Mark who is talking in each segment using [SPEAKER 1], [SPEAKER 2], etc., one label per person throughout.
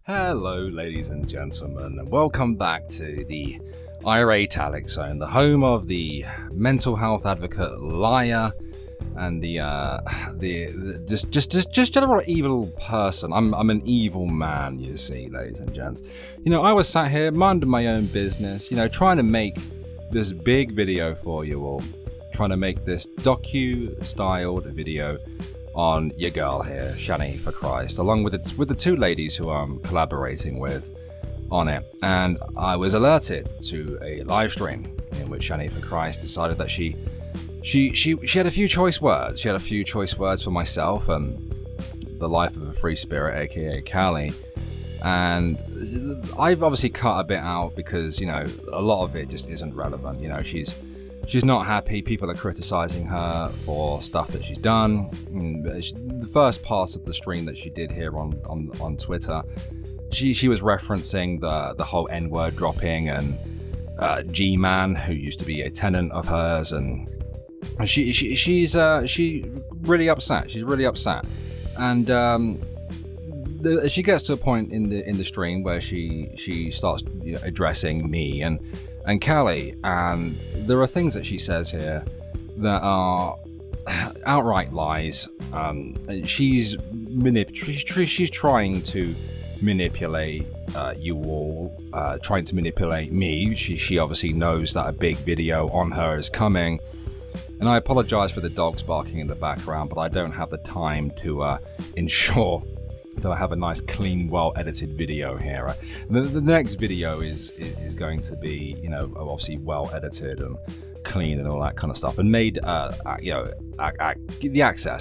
[SPEAKER 1] Hello, ladies and gentlemen, and welcome back to the Irate Alex Zone, the home of the mental health advocate liar and the just general evil person. I'm an evil man, you see, ladies and gents. I was sat here minding my own business, trying to make this big video for you all, trying to make this docu-styled video on your girl here, Shanny ForChrist, along with the two ladies who I'm collaborating with on it. And I was alerted to a live stream in which Shanny ForChrist decided that she had a few choice words. She had a few choice words for myself and the life of a free spirit, aka Callie. And I've obviously cut a bit out because, a lot of it just isn't relevant. She's not happy. People are criticizing her for stuff that she's done. The first part of the stream that she did here on Twitter, she was referencing the whole N-word dropping and G-Man, who used to be a tenant of hers, and she's really upset. She's really upset, and she gets to a point in the stream where she starts addressing me and Callie, and there are things that she says here that are outright lies. She's trying to manipulate you all, trying to manipulate me. She obviously knows that a big video on her is coming, and I apologize for the dogs barking in the background, but I don't have the time to ensure that I have a nice, clean, well-edited video here. The next video is going to be, obviously well-edited and clean and all that kind of stuff, and made, the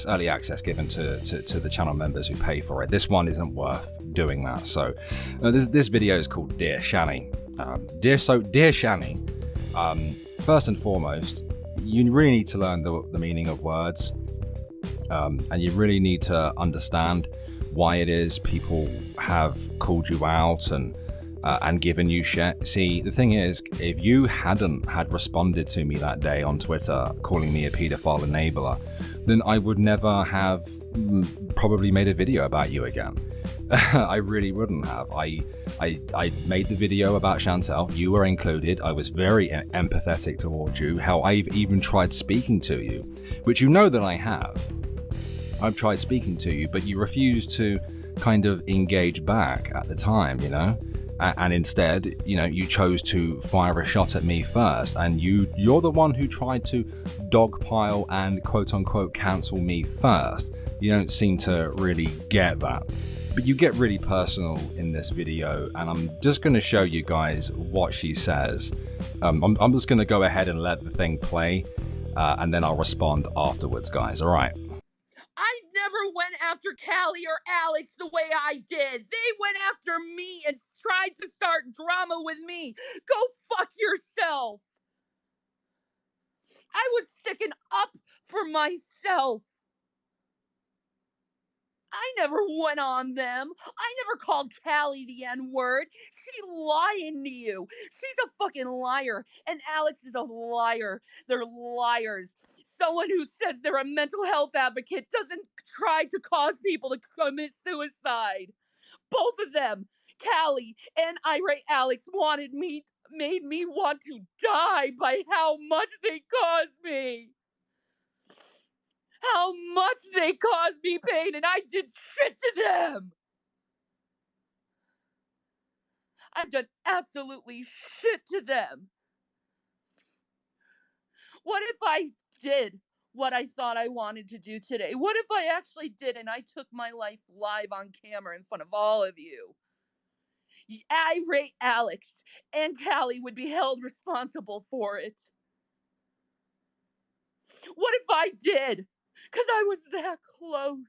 [SPEAKER 1] early access given to the channel members who pay for it. This one isn't worth doing that. So this video is called Dear Shanny. Dear Shanny, first and foremost, you really need to learn the meaning of words, and you really need to understand why it is people have called you out and given you shit. See, the thing is, if you hadn't had responded to me that day on Twitter calling me a paedophile enabler, then I would never have probably made a video about you again. I really wouldn't have. I made the video about Chantel. You were included. I was very empathetic towards you. Hell, I've even tried speaking to you, which you know that I have. I've tried speaking to you, but you refused to kind of engage back at the time, and instead, you chose to fire a shot at me first, and you're the one who tried to dogpile and quote-unquote cancel me first. You don't seem to really get that, but you get really personal in this video, and I'm just going to show you guys what she says. I'm just going to go ahead and let the thing play, and then I'll respond afterwards, guys. All right.
[SPEAKER 2] I never went after Callie or Alex the way I did. They went after me and tried to start drama with me. Go fuck yourself. I was sticking up for myself. I never went on them. I never called Callie the N-word. She's lying to you. She's a fucking liar. And Alex is a liar. They're liars. Someone who says they're a mental health advocate doesn't try to cause people to commit suicide. Both of them, Callie and Irate Alex, made me want to die by how much they caused me. How much they caused me pain, and I did shit to them. I've done absolutely shit to them. What if I did what I thought I wanted to do today? What if I actually did and I took my life live on camera in front of all of you? Irate Alex and Callie would be held responsible for it. What if I did? Because I was that close.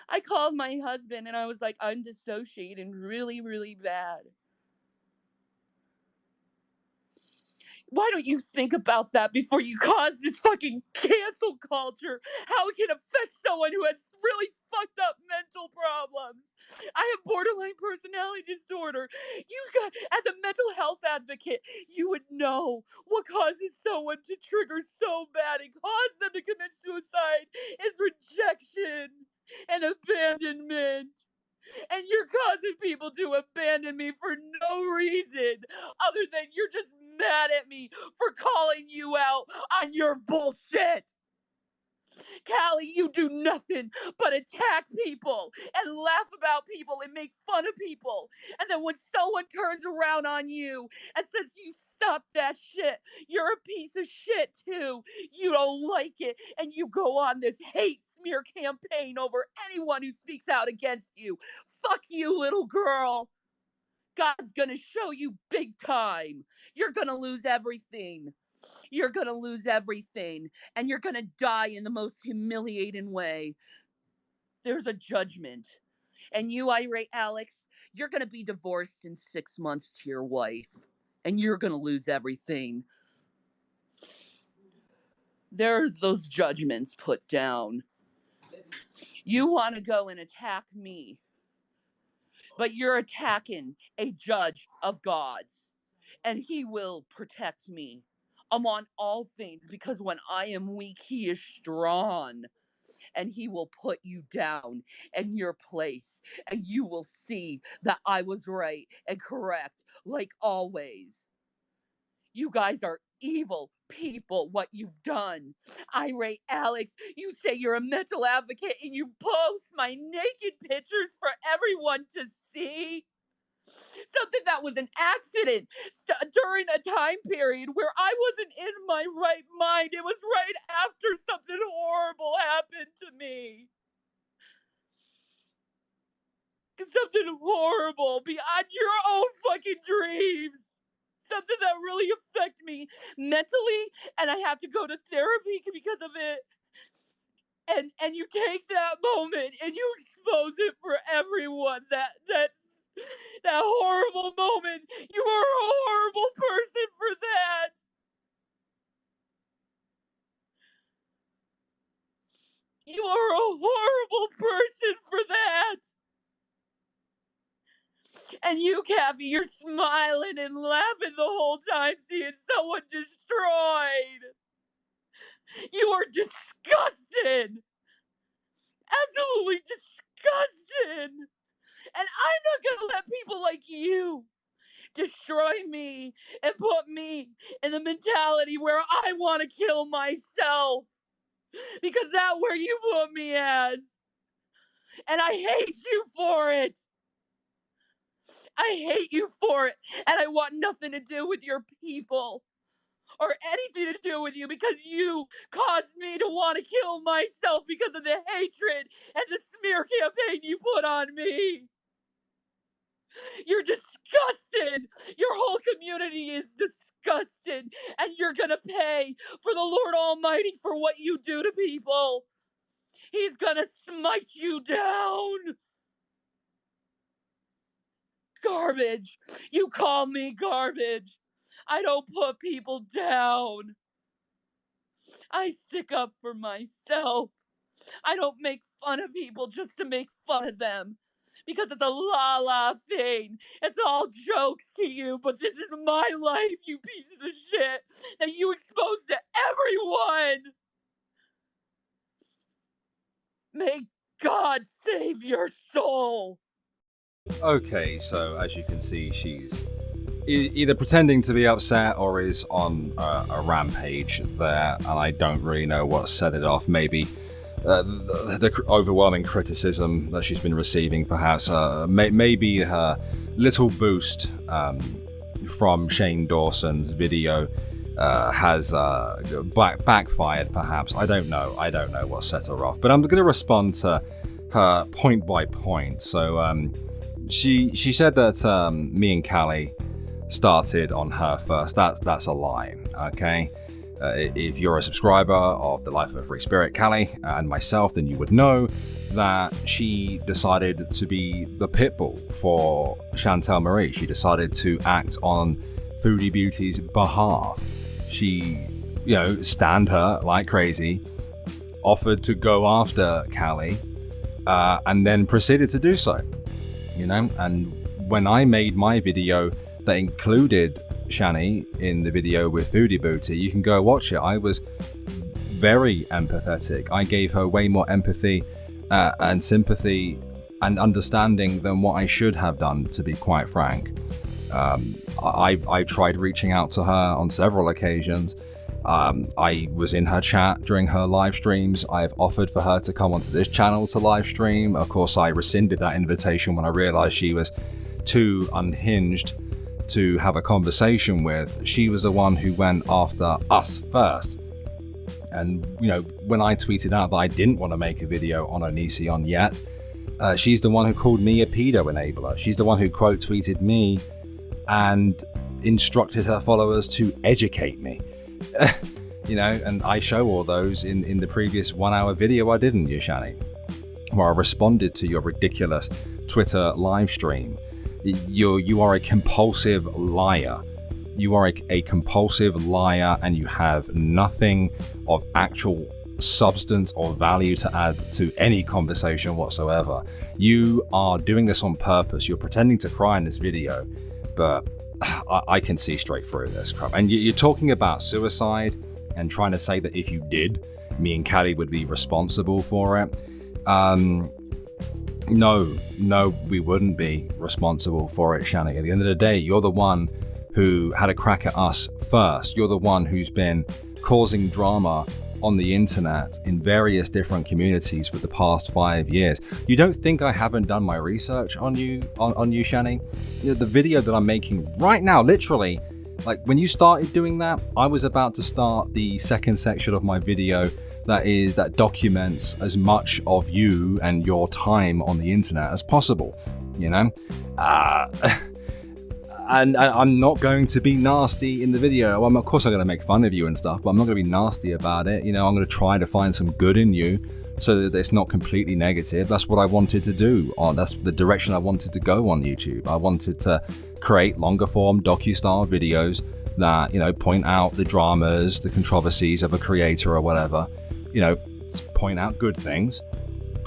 [SPEAKER 2] I called my husband and I was like, I'm dissociating really, really bad. Why don't you think about that before you cause this fucking cancel culture? How it can affect someone who has really fucked up mental problems. I have borderline personality disorder. As a mental health advocate, you would know what causes someone to trigger so bad and cause them to commit suicide is rejection and abandonment. And you're causing people to abandon me for no reason other than you're just mad at me for calling you out on your bullshit. Callie, you do nothing but attack people and laugh about people and make fun of people. And then when someone turns around on you and says you stop that shit, you're a piece of shit too. You don't like it and you go on this hate smear campaign over anyone who speaks out against you. Fuck you, little girl. God's gonna show you big time. You're gonna lose everything. You're gonna lose everything, and you're gonna die in the most humiliating way. There's a judgment. And you, irate Alex, you're gonna be divorced in 6 months to your wife, and you're gonna lose everything. There's those judgments put down. You want to go and attack me, but you're attacking a judge of God's, and he will protect me among all things, because when I am weak, he is strong, and he will put you down in your place, and you will see that I was right and correct, like always. You guys are evil people, what you've done. Irate Alex, you say you're a mental advocate and you post my naked pictures for everyone to see. Something that was an accident during a time period where I wasn't in my right mind. It was right after something horrible happened to me. Something horrible beyond your own fucking dreams. Something that really affected me mentally, and I have to go to therapy because of it. And you take that moment and you expose it for everyone. That horrible moment. You are a horrible person for that. You are a horrible person for that. And you, Kathy, you're smiling and laughing the whole time seeing someone destroyed. You are disgusted. Absolutely disgusted. And I'm not going to let people like you destroy me and put me in the mentality where I want to kill myself. Because that's where you put me as. And I hate you for it. I hate you for it. And I want nothing to do with your people or anything to do with you, because you caused me to want to kill myself because of the hatred and the smear campaign you put on me. You're disgusted. Your whole community is disgusted, and you're gonna pay for the Lord Almighty for what you do to people. He's gonna smite you down. Garbage. You call me garbage. I don't put people down. I stick up for myself. I don't make fun of people just to make fun of them, because it's a la-la thing. It's all jokes to you, but this is my life, you pieces of shit, that you expose to everyone. May God save your soul.
[SPEAKER 1] Okay, so as you can see, she's either pretending to be upset or is on a rampage there, and I don't really know what set it off. Maybe the overwhelming criticism that she's been receiving, perhaps maybe her little boost from Shane Dawson's video has backfired, perhaps. I don't know what set her off, but I'm going to respond to her point by point. So she said that me and Callie started on her first. That's a lie. Okay. If you're a subscriber of The Life of a Free Spirit, Callie, and myself, then you would know that she decided to be the pitbull for Chantel Marie. She decided to act on Foodie Beauty's behalf. She, stand her like crazy, offered to go after Callie, and then proceeded to do so. And when I made my video that included Shanny in the video with Foodie Booty, you can go watch it. I was very empathetic. I gave her way more empathy and sympathy and understanding than what I should have done, to be quite frank. I tried reaching out to her on several occasions. I was in her chat during her live streams. I've offered for her to come onto this channel to live stream. Of course, I rescinded that invitation when I realized she was too unhinged to have a conversation with. She was the one who went after us first. And, you know, when I tweeted out that I didn't want to make a video on Onision yet, she's the one who called me a pedo enabler. She's the one who quote tweeted me and instructed her followers to educate me. You know, and I show all those in the previous 1 hour video I did in you, Shanny, where I responded to your ridiculous Twitter live stream. You are a compulsive liar. You are a compulsive liar, and you have nothing of actual substance or value to add to any conversation whatsoever. You are doing this on purpose. You're pretending to cry in this video, but I can see straight through this crap. And you're talking about suicide and trying to say that if you did, me and Callie would be responsible for it. No, we wouldn't be responsible for it, Shanny. At the end of the day, you're the one who had a crack at us first. You're the one who's been causing drama on the internet in various different communities for the past 5 years. You don't think I haven't done my research on you, Shanny? You know, the video that I'm making right now, literally, like when you started doing that, I was about to start the second section of my video that documents as much of you and your time on the internet as possible, you know? And I'm not going to be nasty in the video. Of course I'm going to make fun of you and stuff, but I'm not going to be nasty about it. You know, I'm going to try to find some good in you so that it's not completely negative. That's what I wanted to do. That's the direction I wanted to go on YouTube. I wanted to create longer form docu-style videos that, you know, point out the dramas, the controversies of a creator or whatever. You know, point out good things,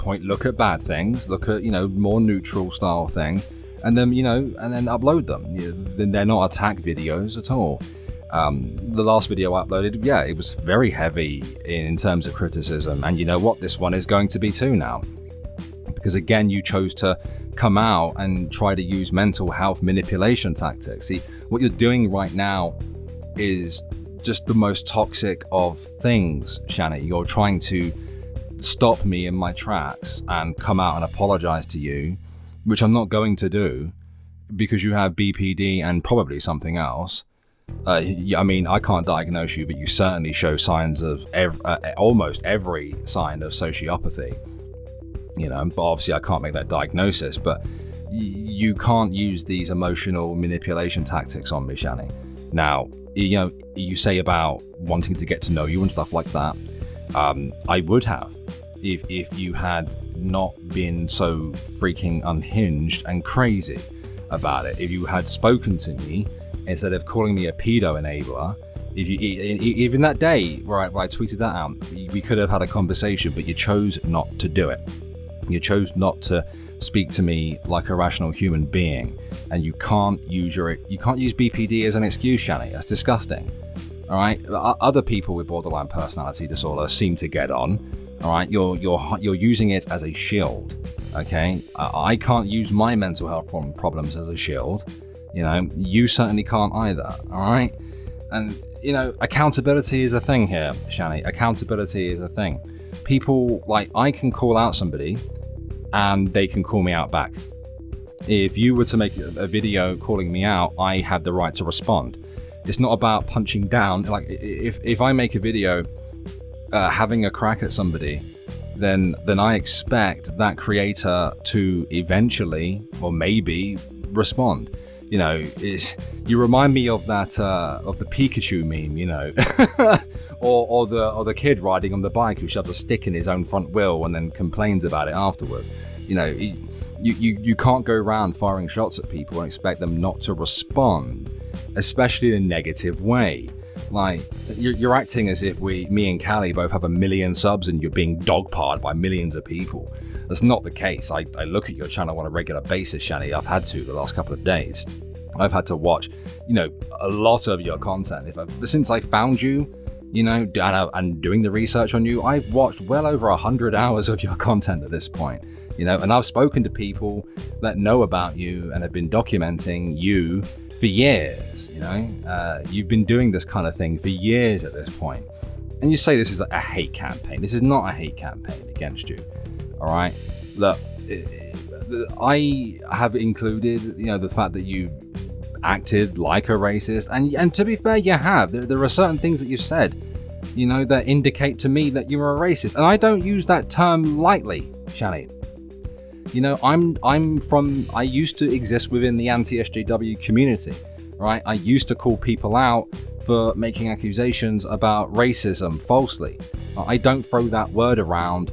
[SPEAKER 1] look at bad things, look at, you know, more neutral style things. And then, you know, and then upload them. Then they're not attack videos at all. The last video I uploaded, yeah, it was very heavy in terms of criticism. And you know what? This one is going to be too now. Because again, you chose to come out and try to use mental health manipulation tactics. See, what you're doing right now is just the most toxic of things, Shanny. You're trying to stop me in my tracks and come out and apologize to you, which I'm not going to do because you have BPD and probably something else. I mean, I can't diagnose you, but you certainly show signs of almost every sign of sociopathy. You know, but obviously I can't make that diagnosis, but you can't use these emotional manipulation tactics on me, Shanny. Now, you know, you say about wanting to get to know you and stuff like that. I would have if you had not been so freaking unhinged and crazy about it. If you had spoken to me instead of calling me a pedo enabler, if you even that day where I tweeted that out, we could have had a conversation, but you chose not to do it. You chose not to speak to me like a rational human being, and you can't use BPD as an excuse, Shanny. That's disgusting. All right, other people with borderline personality disorder seem to get on. All right, you're using it as a shield. Okay, I can't use my mental health problems as a shield. You know, you certainly can't either. All right, and you know, accountability is a thing here, Shanny. Accountability is a thing. People, like, I can call out somebody and they can call me out back. If you were to make a video calling me out, I have the right to respond. It's not about punching down. Like, if I make a video having a crack at somebody, then I expect that creator to eventually, or maybe, respond. You know, you remind me of that of the Pikachu meme, you know, or the kid riding on the bike who shoves a stick in his own front wheel and then complains about it afterwards. You know, you can't go around firing shots at people and expect them not to respond, especially in a negative way. Like, you're acting as if me and Callie both have 1 million subs and you're being dogpiled by millions of people. That's not the case. I look at your channel on a regular basis, Shanny. I've had to the last couple of days. I've had to watch, you know, a lot of your content. Since I found you, you know, and doing the research on you, I've watched well over 100 hours of your content at this point. and I've spoken to people that know about you and have been documenting you for years. You've been doing this kind of thing for years at this point. And you say this is a hate campaign. This is not a hate campaign against you. All right. Look, I have included, the fact that you acted like a racist, and to be fair, you have. There are certain things that you've said, that indicate to me that you're a racist, and I don't use that term lightly, Shanny. I used to exist within the anti-SJW community, right? I used to call people out for making accusations about racism falsely. I don't throw that word around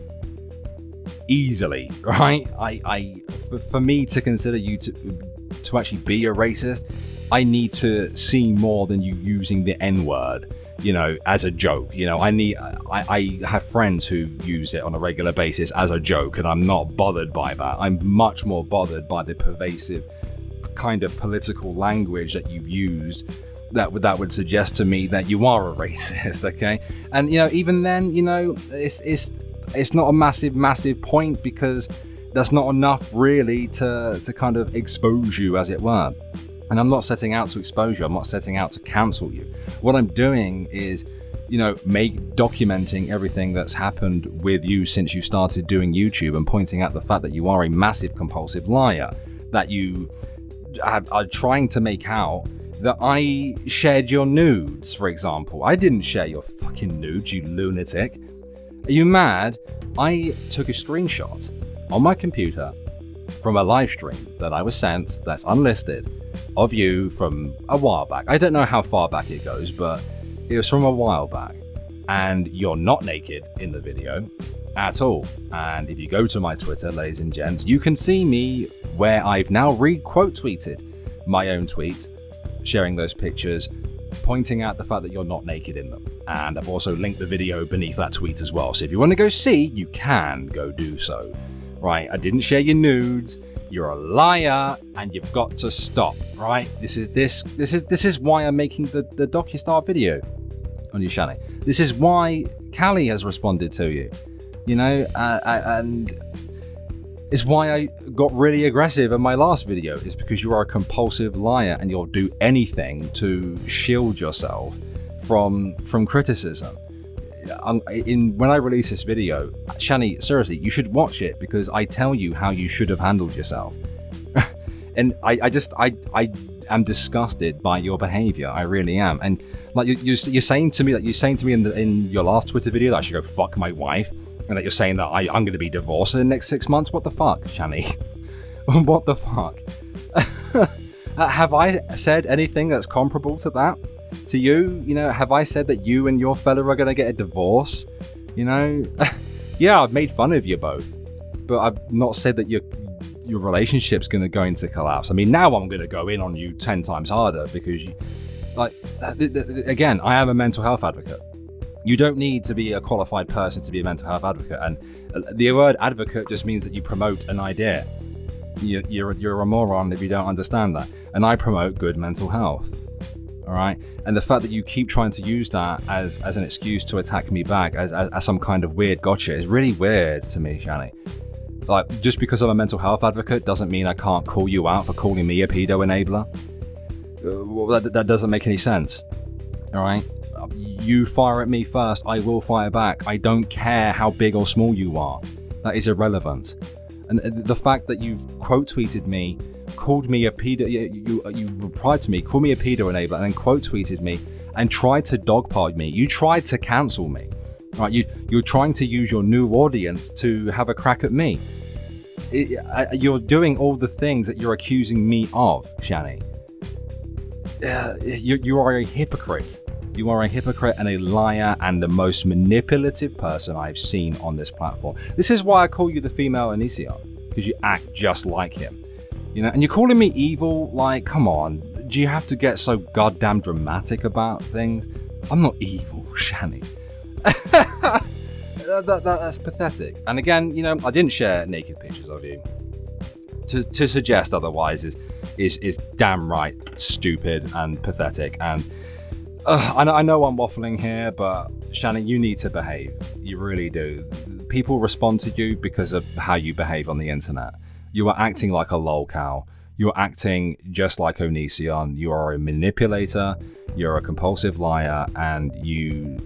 [SPEAKER 1] easily, right? For me to consider you to actually be a racist, I need to see more than you using the N-word, as a joke. I have friends who use it on a regular basis as a joke, and I'm not bothered by that. I'm much more bothered by the pervasive kind of political language that you've used that would suggest to me that you are a racist, okay? And even then, it's not a massive point, because that's not enough really to kind of expose you, as it were. And I'm not setting out to expose you. I'm not setting out to cancel you. What I'm doing is, documenting everything that's happened with you since you started doing YouTube, and pointing out the fact that you are a massive compulsive liar, that you are trying to make out that I shared your nudes, for example. I didn't share your fucking nudes, you lunatic. Are you mad? I took a screenshot on my computer from a live stream that I was sent, that's unlisted, of you from a while back. I don't know how far back it goes, but it was from a while back. And you're not naked in the video at all. And if you go to my Twitter, ladies and gents, you can see me where I've now re-quote tweeted my own tweet, sharing those pictures, pointing out the fact that you're not naked in them. And I've also linked the video beneath that tweet as well. So if you want to go see, you can go do so. Right, I didn't share your nudes. You're a liar, and you've got to stop. Right, this is why I'm making the DocuStar video on you, Shanny. This is why Callie has responded to you. And it's why I got really aggressive in my last video. It's because you are a compulsive liar, and you'll do anything to shield yourself from criticism. When I release this video, Shanny, seriously, you should watch it, because I tell you how you should have handled yourself. And I am disgusted by your behavior. I really am. And like you're saying to me in your last Twitter video that I should go fuck my wife, and that you're saying that I'm going to be divorced in the next 6 months. What the fuck, Shanny? What the fuck? Have I said anything that's comparable to that? To you, have I said that you and your fella are going to get a divorce? Yeah, I've made fun of you both, but I've not said that your relationship's going to go into collapse. I mean, now I'm going to go in on you 10 times harder, because again, I am a mental health advocate. You don't need to be a qualified person to be a mental health advocate, and the word advocate just means that you promote an idea. You're a moron if you don't understand that. And I promote good mental health. All right, and the fact that you keep trying to use that as an excuse to attack me back as some kind of weird gotcha is really weird to me, Shanny. Like, just because I'm a mental health advocate doesn't mean I can't call you out for calling me a pedo enabler. Well, that doesn't make any sense. All right, you fire at me first, I will fire back. I don't care how big or small you are. That is irrelevant. And the fact that you've quote tweeted me, called me a pedo, you replied to me, called me a pedo enabler, and then quote tweeted me and tried to dogpile me. You tried to cancel me, right? You're trying to use your new audience to have a crack at me. You're doing all the things that you're accusing me of, Shanny. You are a hypocrite. You are a hypocrite and a liar and the most manipulative person I've seen on this platform. This is why I call you the female Anision, because you act just like him. And you're calling me evil. Like, come on, do you have to get so goddamn dramatic about things? I'm not evil, Shanny. That's pathetic. And again, I didn't share naked pictures of you. To suggest otherwise is damn right stupid and pathetic. And I know I'm waffling here, but Shannon, you need to behave. You really do. people respond to you because of how you behave on the internet. You are acting like a lolcow. You're acting just like Onision. You are a manipulator, you're a compulsive liar, and you...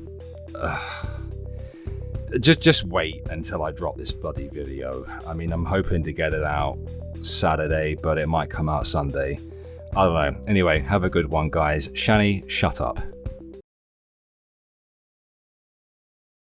[SPEAKER 1] Just wait until I drop this bloody video. I mean, I'm hoping to get it out Saturday, but it might come out Sunday. I don't know. Anyway, have a good one, guys. Shanny, shut up.